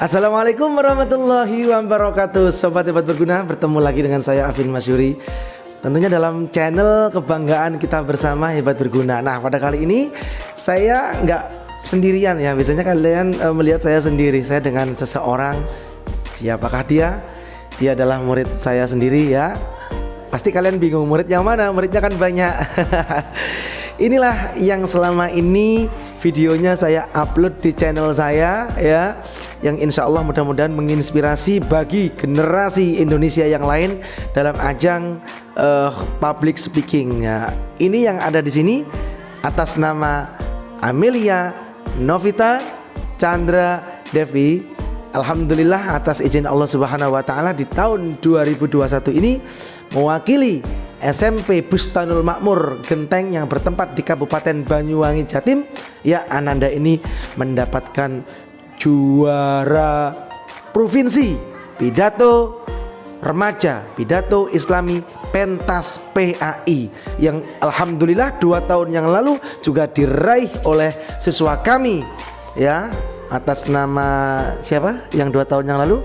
Assalamualaikum warahmatullahi wabarakatuh. Sobat Hebat Berguna, bertemu lagi dengan saya Afin Masyuri. Tentunya dalam channel kebanggaan kita bersama Hebat Berguna. Nah, pada kali ini saya nggak sendirian ya. Biasanya kalian melihat saya sendiri. Saya dengan seseorang. Siapakah dia? Dia adalah murid saya sendiri ya. Pasti kalian bingung murid yang mana? Muridnya kan banyak. Inilah yang selama ini videonya saya upload di channel saya ya, yang insya Allah mudah-mudahan menginspirasi bagi generasi Indonesia yang lain dalam ajang public speaking ya. Ini yang ada di sini atas nama Amelia Novita Chandra Devi. Alhamdulillah atas izin Allah Subhanahu wa taala di tahun 2021 ini mewakili SMP Bustanul Makmur Genteng yang bertempat di Kabupaten Banyuwangi, Jatim. Ya, Ananda ini mendapatkan juara provinsi pidato remaja, pidato Islami pentas PAI yang alhamdulillah 2 tahun yang lalu juga diraih oleh siswa kami ya. Atas nama siapa yang 2 tahun yang lalu?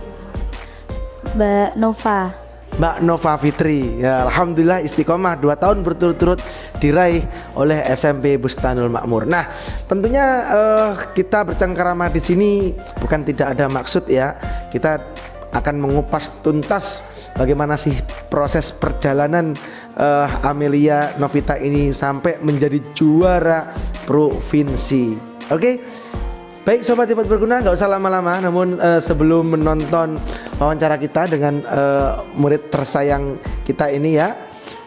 Mbak Nova. Mbak Nova Fitri ya, alhamdulillah istiqomah 2 tahun berturut-turut diraih oleh SMP Bustanul Makmur. Nah, tentunya kita bercengkerama di sini bukan tidak ada maksud ya. Kita akan mengupas tuntas bagaimana sih proses perjalanan Amelia Novita ini sampai menjadi juara provinsi. Oke. Baik Sobat Hebat Berguna, nggak usah lama-lama. Namun sebelum menonton wawancara kita dengan murid tersayang kita ini ya,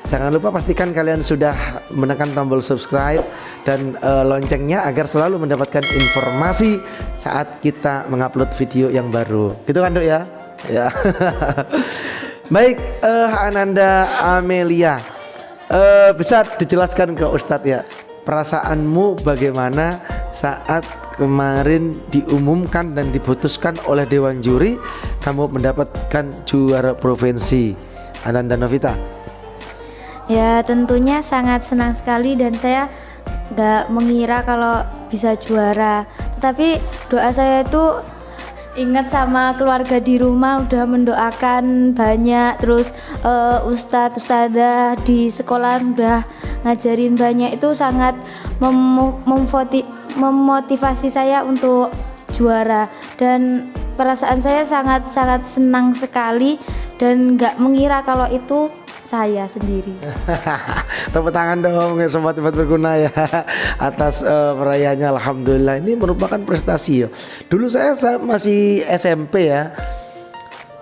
jangan lupa pastikan kalian sudah menekan tombol subscribe dan loncengnya agar selalu mendapatkan informasi saat kita mengupload video yang baru. Gitu kan Dok ya? Ya. Baik Ananda Amelia, bisa dijelaskan ke Ustadz ya, perasaanmu bagaimana saat kemarin diumumkan dan diputuskan oleh Dewan Juri kamu mendapatkan juara provinsi, Ananda Novita? Ya, tentunya sangat senang sekali dan saya nggak mengira kalau bisa juara. Tetapi doa saya itu ingat sama keluarga di rumah udah mendoakan banyak, terus ustadzah di sekolah udah ngajarin banyak, itu sangat memotivasi saya untuk juara, dan perasaan saya sangat senang sekali dan nggak mengira kalau itu saya sendiri. Tepuk tangan dong ya Sobat Hebat Berguna ya atas perayaannya. Alhamdulillah, ini merupakan prestasi ya. Dulu saya masih SMP ya,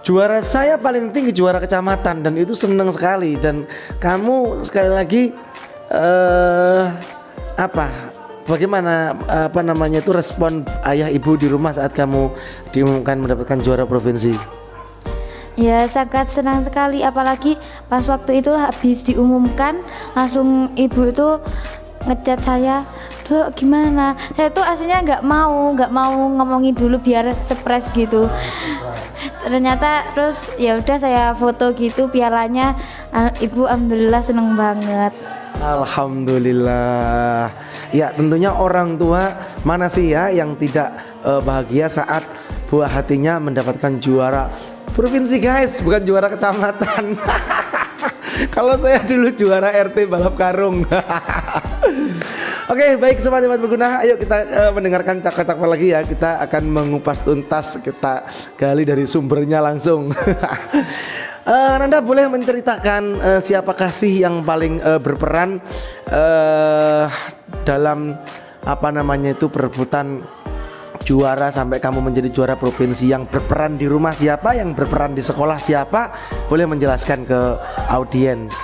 juara saya paling tinggi juara kecamatan dan itu senang sekali. Dan kamu sekali lagi bagaimana itu respon ayah ibu di rumah saat kamu diumumkan mendapatkan juara provinsi? Ya, sangat senang sekali, apalagi pas waktu itu habis diumumkan langsung ibu itu ngechat saya, "Dok, gimana?" Saya tuh aslinya nggak mau ngomongin dulu biar surprise gitu. Ternyata terus ya udah saya foto gitu pialanya, ibu alhamdulillah seneng banget. Alhamdulillah. Ya, tentunya orang tua mana sih ya yang tidak bahagia saat buah hatinya mendapatkan juara provinsi guys, bukan juara kecamatan. Kalau saya dulu juara RT balap karung. Oke, baik Sobat Hebat Berguna, ayo kita mendengarkan cakap-cakap lagi ya. Kita akan mengupas tuntas, kita gali dari sumbernya langsung. Nanda boleh menceritakan siapakah sih yang paling berperan dalam perebutan juara sampai kamu menjadi juara provinsi? Yang berperan di rumah siapa, yang berperan di sekolah siapa? Boleh menjelaskan ke audiens.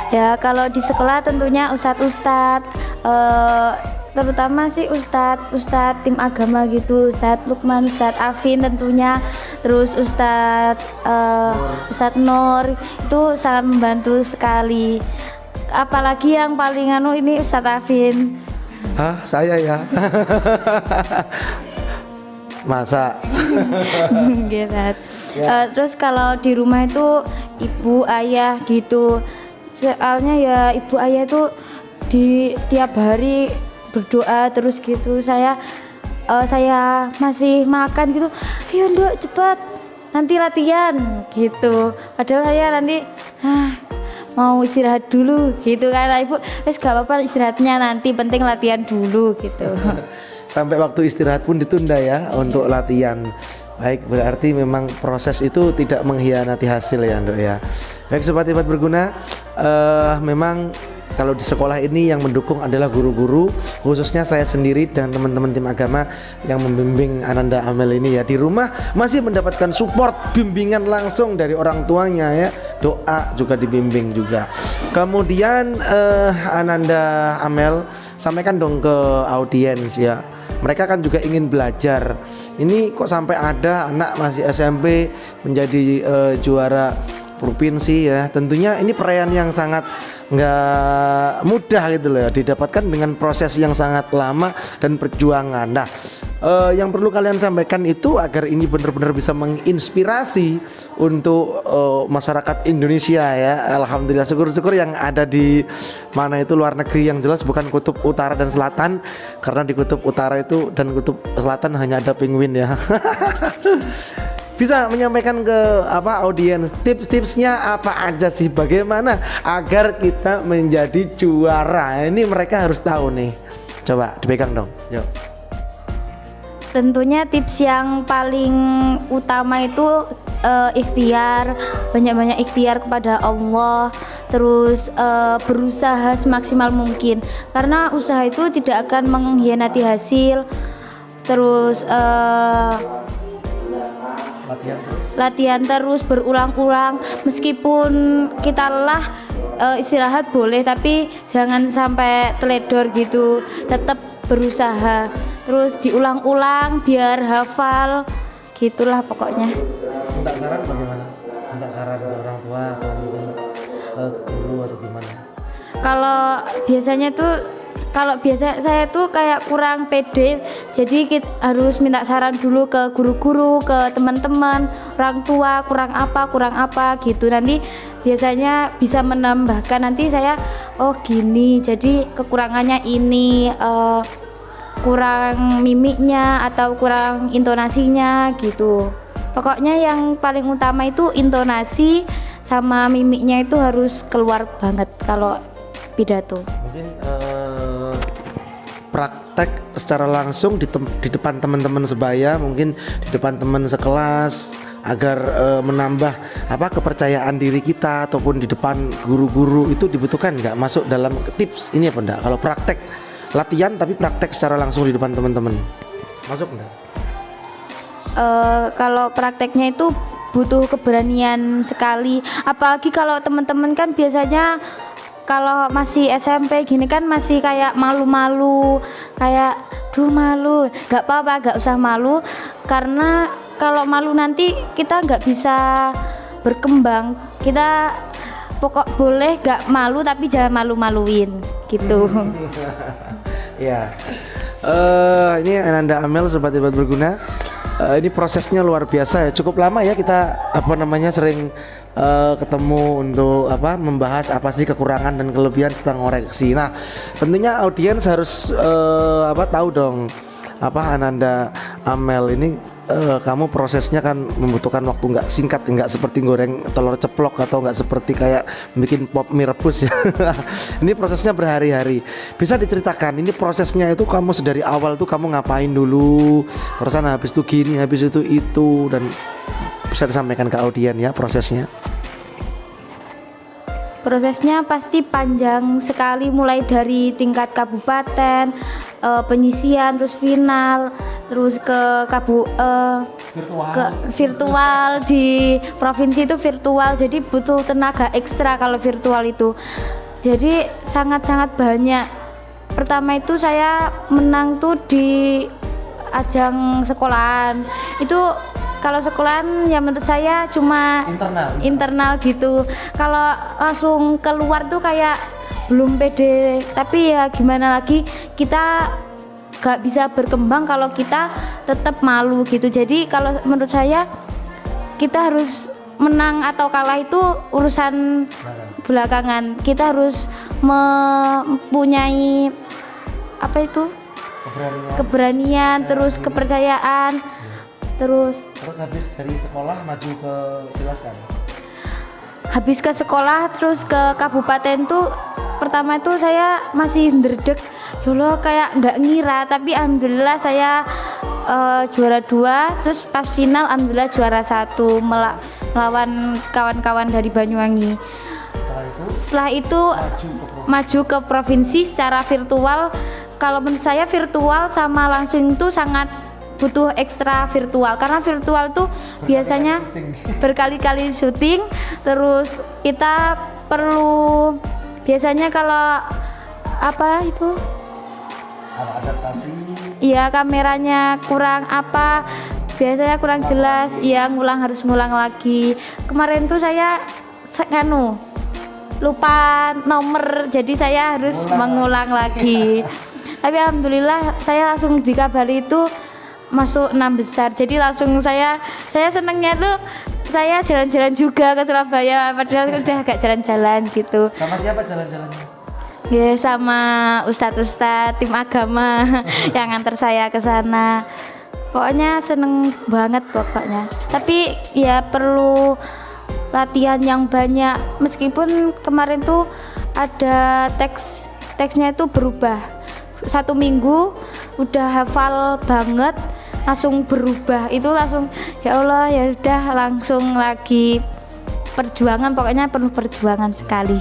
Ya, kalau di sekolah tentunya ustadz terutama sih ustadz tim agama gitu, Ustadz Lukman, Ustadz Afin tentunya, terus Ustadz Nur itu sangat membantu sekali. Apalagi yang paling ini Ustadz Afin. Hah, saya ya? Masa? Terus kalau di rumah itu ibu ayah gitu, soalnya ya ibu ayah itu di tiap hari berdoa terus gitu. Saya saya masih makan gitu, ayo Nduk cepet nanti latihan gitu, padahal saya nanti mau istirahat dulu gitu kan. Ibu wes gak apa-apa istirahatnya nanti, penting latihan dulu gitu. Sampai waktu istirahat pun ditunda ya untuk latihan. Baik, berarti memang proses itu tidak mengkhianati hasil ya Nduk ya. Baik sobat hebat berguna, memang kalau di sekolah ini yang mendukung adalah guru-guru, khususnya saya sendiri dan teman-teman tim agama yang membimbing Ananda Amel ini ya. Di rumah masih mendapatkan support bimbingan langsung dari orang tuanya ya, doa juga dibimbing juga. Kemudian Ananda Amel sampaikan dong ke audiens ya, mereka kan juga ingin belajar. Ini kok sampai ada anak masih SMP menjadi juara provinsi ya. Tentunya ini perayaan yang sangat nggak mudah gitu loh ya, didapatkan dengan proses yang sangat lama dan perjuangan. Nah, yang perlu kalian sampaikan itu agar ini benar-benar bisa menginspirasi untuk masyarakat Indonesia ya. Alhamdulillah, syukur-syukur yang ada di mana itu luar negeri, yang jelas bukan kutub utara dan selatan, karena di kutub utara itu dan kutub selatan hanya ada penguin ya. Bisa menyampaikan ke audiens tips-tipsnya apa aja sih, bagaimana agar kita menjadi juara. Ini mereka harus tahu nih, coba dipegang dong. Yuk. Tentunya tips yang paling utama itu ikhtiar, banyak-banyak ikhtiar kepada Allah, terus berusaha semaksimal mungkin, karena usaha itu tidak akan mengkhianati hasil. Terus latihan terus berulang-ulang, meskipun kita lelah, istirahat boleh tapi jangan sampai teledor gitu, tetap berusaha terus diulang-ulang biar hafal gitulah pokoknya. Minta saran bagaimana? Minta saran ke orang tua atau mungkin ke guru atau gimana? Kalau biasa saya tuh kayak kurang pede, jadi kita harus minta saran dulu ke guru-guru, ke teman-teman, orang tua, kurang apa gitu. Nanti biasanya bisa menambahkan, nanti saya oh gini, jadi kekurangannya ini, kurang mimiknya atau kurang intonasinya gitu. Pokoknya yang paling utama itu intonasi sama mimiknya itu harus keluar banget kalau pidato. Mungkin praktek secara langsung di depan teman-teman sebaya, mungkin di depan teman sekelas, agar menambah kepercayaan diri kita, ataupun di depan guru-guru itu dibutuhkan nggak, masuk dalam tips ini apa enggak? Kalau praktek latihan tapi praktek secara langsung di depan teman-teman, masuk enggak? Kalau prakteknya itu butuh keberanian sekali, apalagi kalau teman-teman kan biasanya kalau masih SMP gini kan masih kayak malu-malu, kayak malu. Gak apa-apa, gak usah malu, karena kalau malu nanti kita gak bisa berkembang. Kita pokok boleh gak malu tapi jangan malu-maluin gitu. Ya, ini Ananda Amel sobat hebat berguna. Ini prosesnya luar biasa ya, cukup lama ya kita sering ketemu untuk membahas apa sih kekurangan dan kelebihan serta ngoreksi. Nah, tentunya audiens harus tahu dong Ananda Amel ini, kamu prosesnya kan membutuhkan waktu nggak singkat, nggak seperti goreng telur ceplok atau nggak seperti kayak bikin pop mie rebus ya. Ini prosesnya berhari-hari. Bisa diceritakan ini prosesnya itu kamu sedari awal tuh kamu ngapain dulu, terusan habis itu gini, habis itu, dan bisa disampaikan ke audiens ya prosesnya. Prosesnya pasti panjang sekali, mulai dari tingkat kabupaten, penyisian, terus final, terus ke virtual di provinsi itu virtual, jadi butuh tenaga ekstra kalau virtual itu. Jadi sangat-sangat banyak. Pertama itu saya menang tuh di ajang sekolahan. Itu kalau sekolahan ya menurut saya cuma internal gitu. Kalau langsung keluar tuh kayak belum pede, tapi ya gimana lagi, kita gak bisa berkembang kalau kita tetap malu gitu. Jadi kalau menurut saya kita harus menang atau kalah itu urusan belakangan. Kita harus mempunyai keberanian, terus kepercayaan, terus habis dari sekolah maju ke kelas kan? habis ke sekolah terus ke kabupaten tuh pertama itu saya masih ndredeg ya Allah kayak nggak ngira, tapi alhamdulillah saya juara 2, terus pas final alhamdulillah juara 1 melawan kawan-kawan dari Banyuwangi. Setelah itu maju ke provinsi secara virtual. Kalau menurut saya virtual sama langsung itu sangat butuh ekstra virtual, karena virtual tuh biasanya berkali-kali syuting, terus kita perlu biasanya kalau apa itu adaptasi, iya kameranya kurang apa, biasanya kurang jelas, iya harus ngulang lagi. Kemarin tuh saya lupa nomor, jadi saya harus mengulang lagi. Tapi alhamdulillah saya langsung dikabari itu masuk 6 besar, jadi langsung saya senengnya tuh saya jalan-jalan juga ke Surabaya, padahal udah agak jalan-jalan gitu. Sama siapa jalan-jalannya? Ya sama ustadz-ustadz tim agama yang antar saya ke sana. Pokoknya seneng banget pokoknya. Tapi ya perlu latihan yang banyak. Meskipun kemarin tuh ada teksnya itu berubah. 1 minggu udah hafal banget, langsung berubah. Itu langsung ya Allah ya udah langsung lagi perjuangan, pokoknya penuh perjuangan sekali.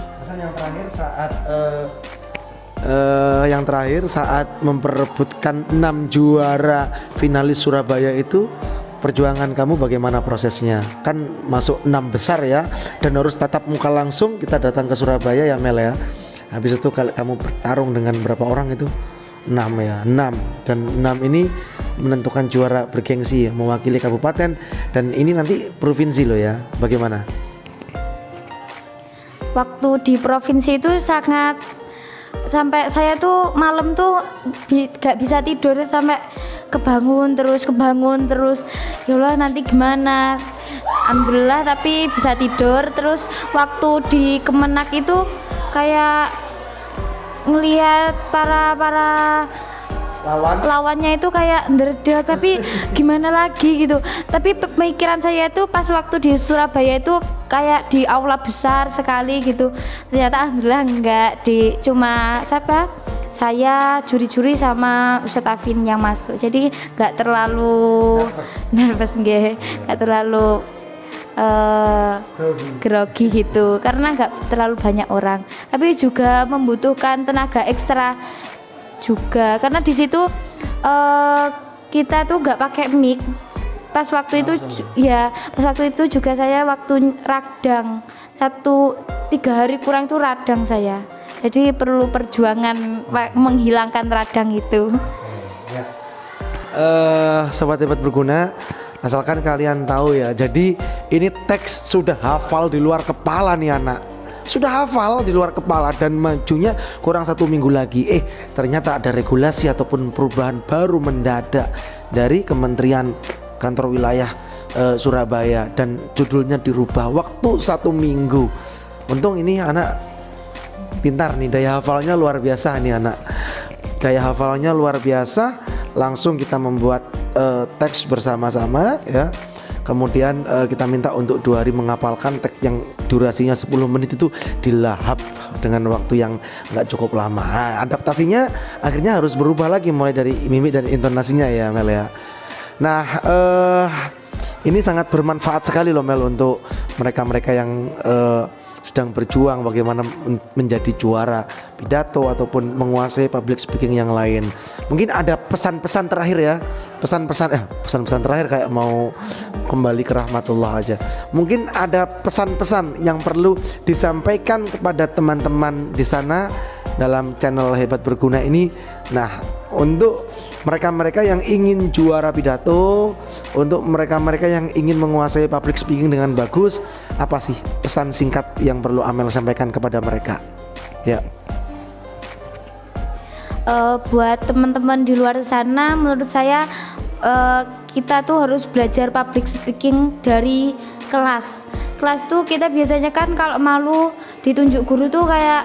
Yang terakhir saat memperebutkan 6 juara finalis Surabaya itu, perjuangan kamu bagaimana prosesnya? Kan masuk 6 besar ya, dan harus tatap muka langsung. Kita datang ke Surabaya ya Mel ya. Habis itu kamu bertarung dengan berapa orang itu? 6 ya, 6. Dan 6 ini menentukan juara bergengsi ya, mewakili kabupaten, dan ini nanti provinsi loh ya. Bagaimana? Waktu di provinsi itu sangat, sampai saya tuh malam tuh gak bisa tidur, sampai kebangun terus ya Allah nanti gimana. Alhamdulillah tapi bisa tidur. Terus waktu di Kemenak itu kayak ngelihat para lawannya itu kayak ndredeg, tapi gimana lagi gitu. Tapi pemikiran saya itu pas waktu di Surabaya itu kayak di aula besar sekali gitu. Ternyata alhamdulillah enggak, cuma saya juri-juri sama Ustadz Afin yang masuk, jadi nggak terlalu nervous nggak terlalu grogi gitu, karena nggak terlalu banyak orang. Tapi juga membutuhkan tenaga ekstra juga, karena di situ kita tuh nggak pakai mic. Pas waktu itu juga saya waktu radang 3 hari kurang tuh radang saya, jadi perlu perjuangan menghilangkan radang itu. Sobat Hebat Berguna, asalkan kalian tahu ya, jadi ini teks sudah hafal di luar kepala nih anak, sudah hafal di luar kepala, dan majunya kurang 1 minggu lagi. Ternyata ada regulasi ataupun perubahan baru mendadak dari Kementerian Kantor Wilayah Surabaya, dan judulnya dirubah waktu 1 minggu. Untung ini anak pintar nih, daya hafalnya luar biasa nih anak, daya hafalnya luar biasa. Langsung kita membuat teks bersama-sama ya. Kemudian kita minta untuk 2 hari menghafalkan teks yang durasinya 10 menit itu dilahap dengan waktu yang nggak cukup lama. Adaptasinya akhirnya harus berubah lagi, mulai dari mimik dan intonasinya ya Mel ya. Nah ini sangat bermanfaat sekali loh Mel untuk mereka-mereka yang sedang berjuang bagaimana menjadi juara pidato ataupun menguasai public speaking yang lain. Mungkin ada pesan-pesan terakhir ya, pesan-pesan terakhir kayak mau kembali ke rahmatullah aja. Mungkin ada pesan-pesan yang perlu disampaikan kepada teman-teman di sana dalam channel Hebat Berguna ini. Nah, untuk mereka-mereka yang ingin juara pidato, untuk mereka-mereka yang ingin menguasai public speaking dengan bagus, apa sih pesan singkat yang perlu Amel sampaikan kepada mereka? Ya. Buat teman-teman di luar sana, menurut saya kita tuh harus belajar public speaking dari kelas tuh. Kita biasanya kan kalau malu ditunjuk guru tuh kayak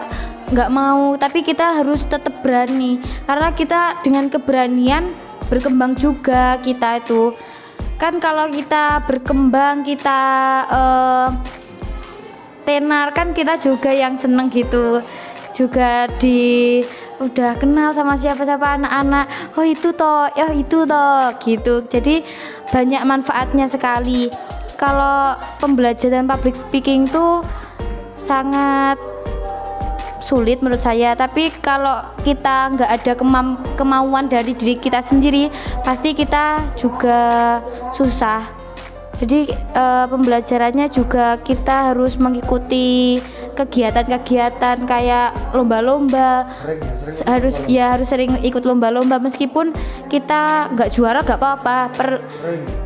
nggak mau, tapi kita harus tetap berani karena kita dengan keberanian berkembang juga. Kita itu kan kalau kita berkembang, kita tenar kan, kita juga yang seneng gitu, juga udah kenal sama siapa-siapa anak-anak, oh itu toh gitu. Jadi banyak manfaatnya sekali. Kalau pembelajaran public speaking tuh sangat sulit menurut saya, tapi kalau kita nggak ada kemauan dari diri kita sendiri, pasti kita juga susah. Jadi pembelajarannya juga kita harus mengikuti kegiatan-kegiatan kayak lomba-lomba. Harus sering ikut lomba-lomba, meskipun kita nggak juara nggak apa-apa.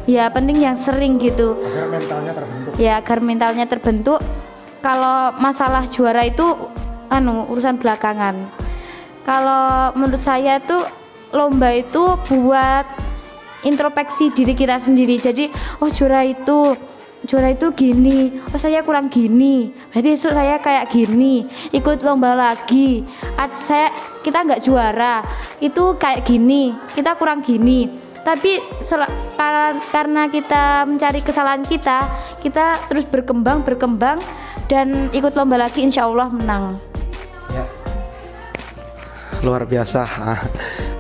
Ya penting yang sering gitu. Agar mentalnya terbentuk. Ya agar mentalnya terbentuk. Kalau masalah juara itu urusan belakangan. Kalau menurut saya tuh lomba itu buat introspeksi diri kita sendiri. Jadi juara itu gini, saya kurang gini, berarti besok saya kayak gini, ikut lomba lagi, kita nggak juara, itu kayak gini, kita kurang gini. Tapi karena kita mencari kesalahan kita terus berkembang dan ikut lomba lagi, insya Allah menang. Ya. Luar biasa,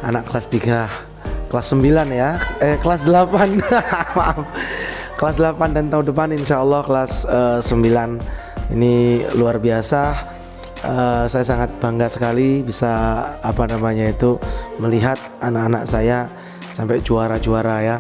anak kelas 3, kelas 9 ya, kelas 8 maaf, kelas 8 dan tahun depan insya Allah kelas 9. Ini luar biasa. Saya sangat bangga sekali bisa melihat anak-anak saya sampai juara-juara ya.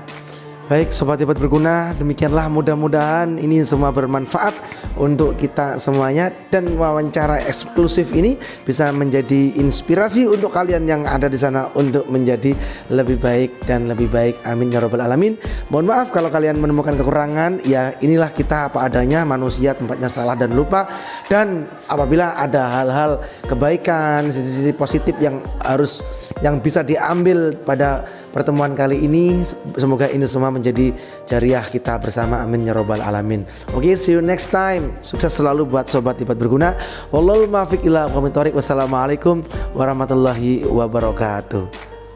Baik sobat hebat berguna, demikianlah, mudah-mudahan ini semua bermanfaat untuk kita semuanya, dan wawancara eksklusif ini bisa menjadi inspirasi untuk kalian yang ada di sana untuk menjadi lebih baik dan lebih baik. Amin ya rabbal alamin. Mohon maaf kalau kalian menemukan kekurangan, ya inilah kita apa adanya, manusia tempatnya salah dan lupa. Dan apabila ada hal-hal kebaikan, sisi-sisi positif yang bisa diambil pada pertemuan kali ini, semoga ini semua menjadi jariah kita bersama. Amin ya rabbal alamin. Oke, see you next time. Sukses selalu buat sobat hebat berguna. Wallahul muwaffiq ila aqwamit thoriq. Wassalamualaikum warahmatullahi wabarakatuh.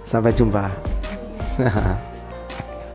Sampai jumpa.